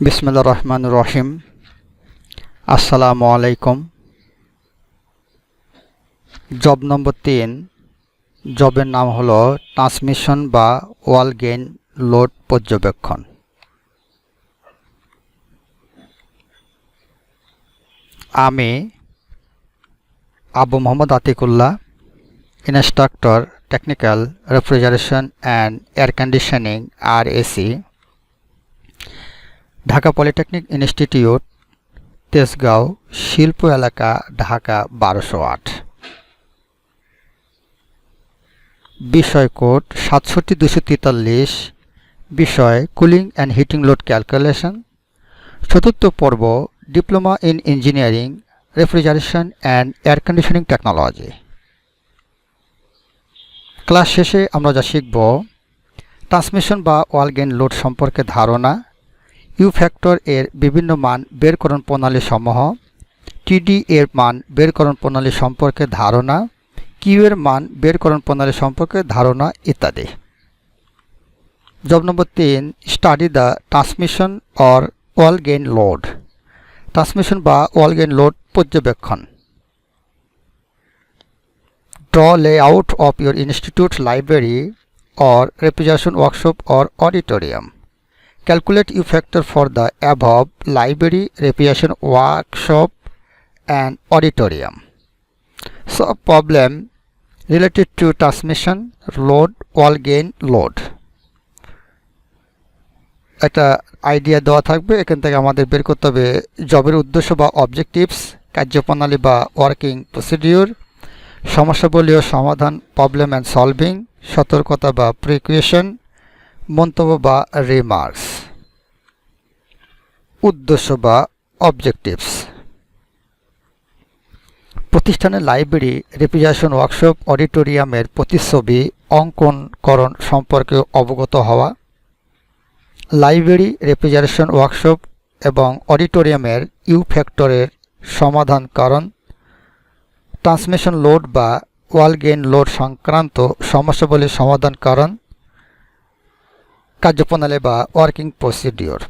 বিসমিল্লাহির রহমানির রহিম। আসসালামু আলাইকুম। জব নম্বর 3। জবের নাম হলো ট্রান্সমিশন বা ওয়াল গেইন লোড পর্যবেক্ষণ। আমি Abu Mohammad Atikullah, instructor technical refrigeration and air conditioning RAC, Dhaka polytechnic institute, Tejgaon, শিল্প এলাকা, ঢাকা 1208। বিষয় কোড 67243। বিষয় cooling and heating load calculation. চতুর্থ পর্ব diploma in engineering refrigeration and air conditioning technology. Class শেষে আমরা যা শিখব: ট্রান্সমিশন বা ওয়াল গেইন লোড সম্পর্কে ধারণা, ইউ ফ্যাক্টর এর বিভিন্ন মান বেরকরণ প্রণালী সমূহ, টিডি এর মান বেরকরণ প্রণালী সম্পর্কে ধারণা, কিউ এর মান বেরকরণ প্রণালী সম্পর্কে ধারণা ইত্যাদি। Job number 3, study the transmission or wall gain load. Transmission বা ওয়াল গেইন লোড পর্যবেক্ষণ। Draw layout of your institute library or refrigeration workshop or auditorium. Calculate U factor for the above library, refrigeration workshop and auditorium. So a problem related to transmission load, wall gain load. একটা idea দেওয়া থাকবে, এখান থেকে আমাদের বের করতে হবে জবের উদ্দেশ্য বা অবজেক্টিভস, কার্যপ্রণালী বা ওয়ার্কিং প্রসিডিউর, সমস্যাবলী ও সমাধান প্রবলেম অ্যান্ড সলভিং, সতর্কতা বা প্রিকুয়েশন, মন্তব্য বা রিমার্কস। উদ্দেশ্য বা অবজেক্টিভস: প্রতিষ্ঠানের লাইব্রেরি, রেফ্রিজারেশন ওয়ার্কশপ, অডিটোরিয়ামের প্রতিচ্ছবি অঙ্কনকরণ সম্পর্কে অবগত হওয়া, লাইব্রেরি, রেফ্রিজারেশন ওয়ার্কশপ এবং অডিটোরিয়ামের ইউ ফ্যাক্টরের সমাধানকরণ, ট্রান্সমিশন লোড বা ওয়াল গেইন লোড সংক্রান্ত সমস্যাবলীর সমাধানকরণ, কার্যপ্রণালী বা ওয়ার্কিং প্রসিডিওর।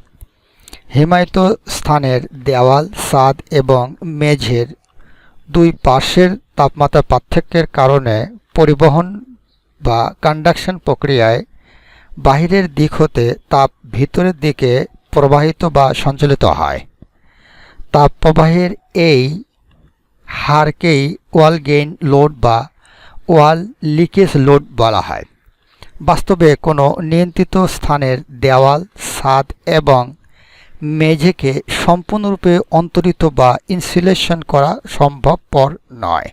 হিমায়িত স্থানের দেওয়াল, ছাদ এবং মেঝের দুই পাশের তাপমাত্রা পার্থক্যের কারণে পরিবহন বা কন্ডাকশন প্রক্রিয়ায় বাহিরের দিক হতে তাপ ভিতরের দিকে প্রবাহিত বা সঞ্চালিত হয়। তাপ প্রবাহের এই হারকেই ওয়াল গেইন লোড বা ওয়াল লিকেজ লোড বলা হয়। বাস্তবে কোনো নিয়ন্ত্রিত স্থানের দেওয়াল, ছাদ এবং মেঝেকে সম্পূর্ণরূপে অন্তরিত বা ইনসুলেশন করা সম্ভবপর নয়।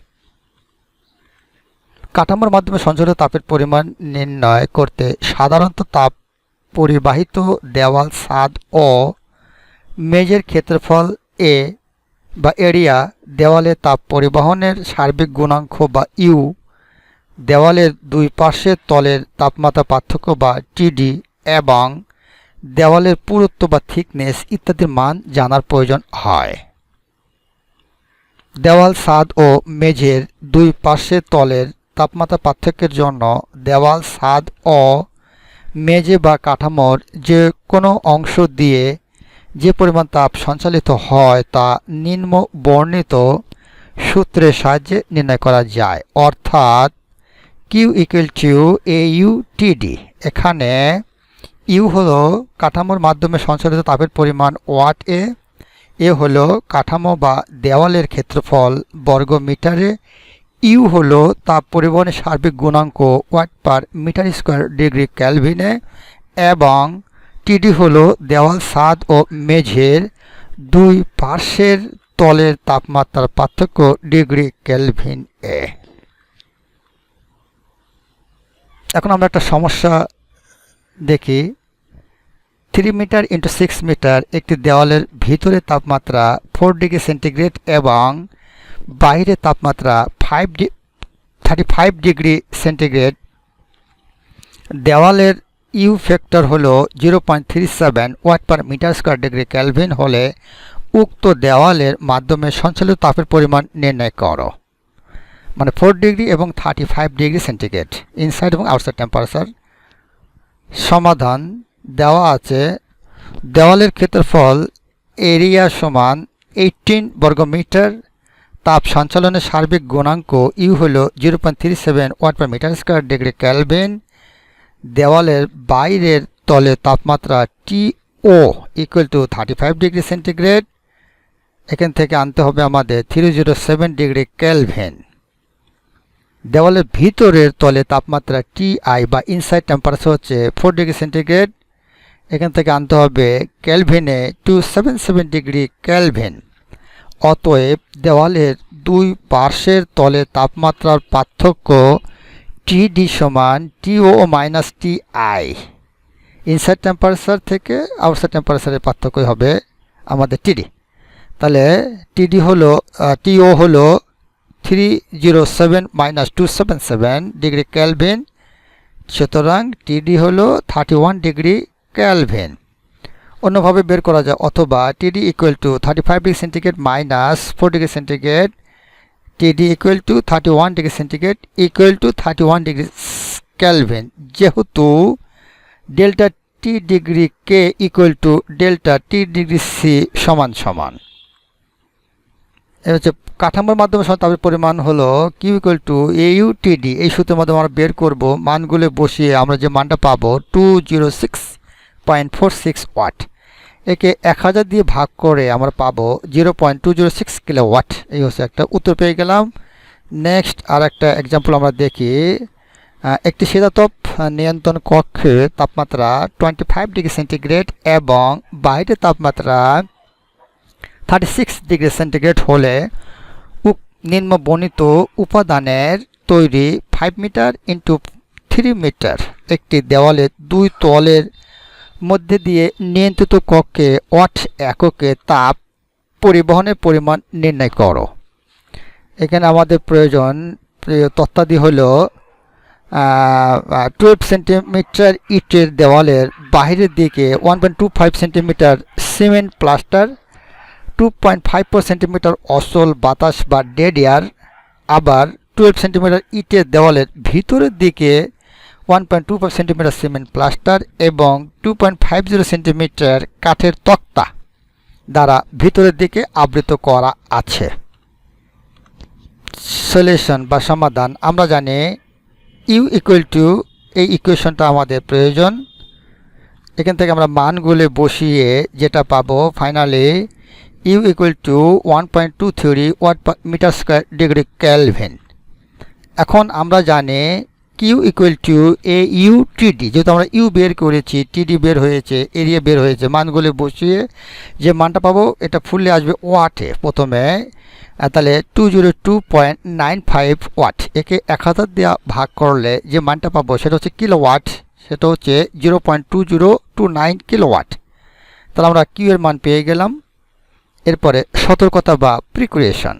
কাঠামোর মাধ্যমে সঞ্চালিত তাপের পরিমাণ নির্ণয় করতে সাধারণত তাপ পরিবাহিত দেওয়াল, ছাদ ও মেঝের ক্ষেত্রফল এ বা এরিয়া, দেওয়ালে তাপ পরিবহনের সার্বিক গুণাঙ্ক বা ইউ, দেওয়ালের দুই পাশের তলের তাপমাত্রা পার্থক্য বা টিডি এবং দেওয়ালের পুরুত্ব বা থিকনেস ইত্যাদির মান জানার প্রয়োজন হয়। দেওয়াল, ছাদ ও মেঝের দুই পাশের তলের তাপমাত্রা পার্থক্যের জন্য দেওয়াল, ছাদ ও মেঝে বা কাঠামোর যে কোনো অংশ দিয়ে যে পরিমাণ তাপ সঞ্চালিত হয় তা নিম্ন বর্ণিত সূত্রের সাহায্যে নির্ণয় করা যায়, অর্থাৎ কিউ ইকুয়াল টু AU/TD। এখানে ইউ হলো কাঠামোর মাধ্যমে সঞ্চালিত তাপের পরিমাণ ওয়াট এ হলো কাঠামো বা দেওয়ালের ক্ষেত্রফল বর্গ মিটারে, ইউ হলো তাপ পরিবহনের সার্বিক গুণাঙ্ক watt per metre square degree কেলভিনে এবং টিডি হলো দেওয়াল, ছাদ ও মেঝের দুই পাশের তলের তাপমাত্রার পার্থক্য ডিগ্রি কেলভিন এ। এখন আমরা একটা সমস্যা দেখি। 3 মিটার ইন্টু 6 মিটার একটি দেওয়ালের ভিতরে তাপমাত্রা 4 ডিগ্রি সেন্টিগ্রেড এবং বাইরে তাপমাত্রা 35 ডিগ্রি সেন্টিগ্রেড। দেওয়ালের ইউ ফ্যাক্টর হলো 0.37 watt per metre square degree Kelvin হলে উক্ত দেওয়ালের মাধ্যমে সঞ্চালিত তাপের পরিমাণ নির্ণয় করো। মানে 4 ডিগ্রি এবং 35 ডিগ্রি সেন্টিগ্রেড ইনসাইড এবং আউটসাইড টেম্পারেচার। সমাধান দেওয়া আছে দেওয়ালের ক্ষেত্রফল এরিয়া সমান 18 বর্গমিটার। তাপ সঞ্চালনের সার্বিক গুণাঙ্ক ইউ হল 0.37 watt per metre square degree Kelvin. দেওয়ালের বাইরের তলে তাপমাত্রা টিও ইকুয়াল টু 35 ডিগ্রি সেন্টিগ্রেড। এখান থেকে আনতে হবে আমাদের 307 ডিগ্রি কেলভিন। দেওয়ালের ভিতরের তলে তাপমাত্রা টিআই বা ইনসাইড টেম্পারেচার হচ্ছে 4 ডিগ্রি সেন্টিগ্রেড। এখান থেকে আনতে হবে কেলভিনে 277 ডিগ্রি কেলভিন। অতএব দেওয়ালের দুই পার্শ্বের তলে তাপমাত্রার পার্থক্য টিডি সমান টিও মাইনাস টিআই। ইনসাইড টেম্পারেচার থেকে আউটসাইড টেম্পারেচারের পার্থক্য হবে আমাদের টিডি। তাহলে টিডি হলো টিও হলো 307 মাইনাস 277 ডিগ্রি কেলভিন। সুতরাং টিডি হলো 31 ডিগ্রি কেলভিন। অন্যভাবে বের করা যায়, অথবা TD equal to 35 degree centigrade minus 4 degree centigrade. TD equal to 31 degree centigrade equal to 31 degree kelvin. যেহেতু delta T degree K equal to delta T degree C সমান সমান। এটা হচ্ছে কাঠামোর মাধ্যমে তাপের পরিমাণ হলো কিউ ইকুয়াল টু এইউটিডি। এই সূত্রের মাধ্যমে আমরা বের করব। মানগুলো বসিয়ে আমরা যে মানটা পাবো 206.46 ওয়াট। একে 1000 দিয়ে ভাগ করে আমরা পাবো 0.206 কিলোওয়াট। এই হচ্ছে একটা উত্তর পেয়ে গেলাম। নেক্সট আর একটা এক্সাম্পল আমরা দেখি। একটি শীতাতপ নিয়ন্ত্রণ কক্ষে তাপমাত্রা 25 ডিগ্রি সেন্টিগ্রেড এবং বাইরে তাপমাত্রা 36 ডিগ্রি সেন্টিগ্রেড হলে নিম্নবর্ণিত উপাদানের তৈরি 5 মিটার ইন্টু 3 মিটার একটি দেওয়ালের দুই তলের মধ্যে দিয়ে নিয়ন্ত্রিত কক্ষে ওয়াট এককে তাপ পরিবহনের পরিমাণ নির্ণয় করো। এখানে আমাদের প্রয়োজন তথ্যাদি হলো 12 সেন্টিমিটার ইটের দেওয়ালের বাইরের দিকে 1.25 সেন্টিমিটার সিমেন্ট প্লাস্টার, 2.54 সেন্টিমিটার অসল বাতাস বা ডেড এয়ার। আবার 12 সেন্টিমিটার ইটের দেওয়ালের ভিতরের দিকে 1.25 সেন্টিমিটার সিমেন্ট প্লাস্টার এবং 2.50 সেন্টিমিটার কাঠের তক্তা দ্বারা ভিতরের দিকে আবৃত করা আছে। সলিউশন বা সমাধান আমরা জানি ইউ ইকুয়াল টু, এই ইকুয়েশনটা আমাদের প্রয়োজন। এখান থেকে আমরা মানগুলো বসিয়ে যেটা পাবো finally U equal to 1.23 watt per metre square degree Kelvin. এখন আমরা জানি Q equal to A U TD. যেহেতু আমরা ইউ বের করেছি, টিডি বের হয়েছে, এরিয়া বের হয়েছে, মানগুলো বসিয়ে যে মানটা পাবো এটা ফুললে আসবে ওয়াটে প্রথমে। তাহলে 202.95 ওয়াট। একে 1000 দিয়ে ভাগ করলে যে মানটা পাবো সেটা হচ্ছে কিলোওয়াট। সেটা হচ্ছে 0.2029 কিলোওয়াট। তাহলে আমরা কিউ এর মান পেয়ে গেলাম। এরপরে সতর্কতা বা প্রিকশন,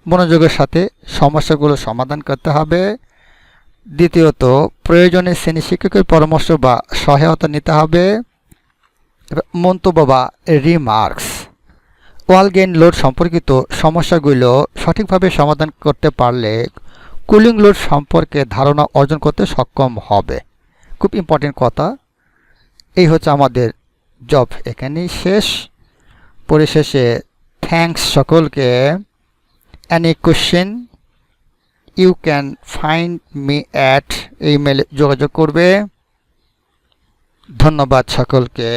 মনোযোগের সাথে সমস্যাগুলো সমাধান করতে হবে। দ্বিতীয়ত প্রয়োজনে শ্রেণী শিক্ষকের পরামর্শ বা সহায়তা নিতে হবে। মন্তব্য বা রিমার্কস, ওয়াল গেইন লোড সম্পর্কিত সমস্যাগুলো সঠিকভাবে সমাধান করতে পারলে কুলিং লোড সম্পর্কে ধারণা অর্জন করতে সক্ষম হবে। খুব ইম্পর্টেন্ট কথা। এই হচ্ছে আমাদের জব এখানেই শেষ। পরিশেষে থ্যাঙ্কস সকলকে। Any question you can find me at ইমেলে যোগাযোগ করবে। ধন্যবাদ সকলকে।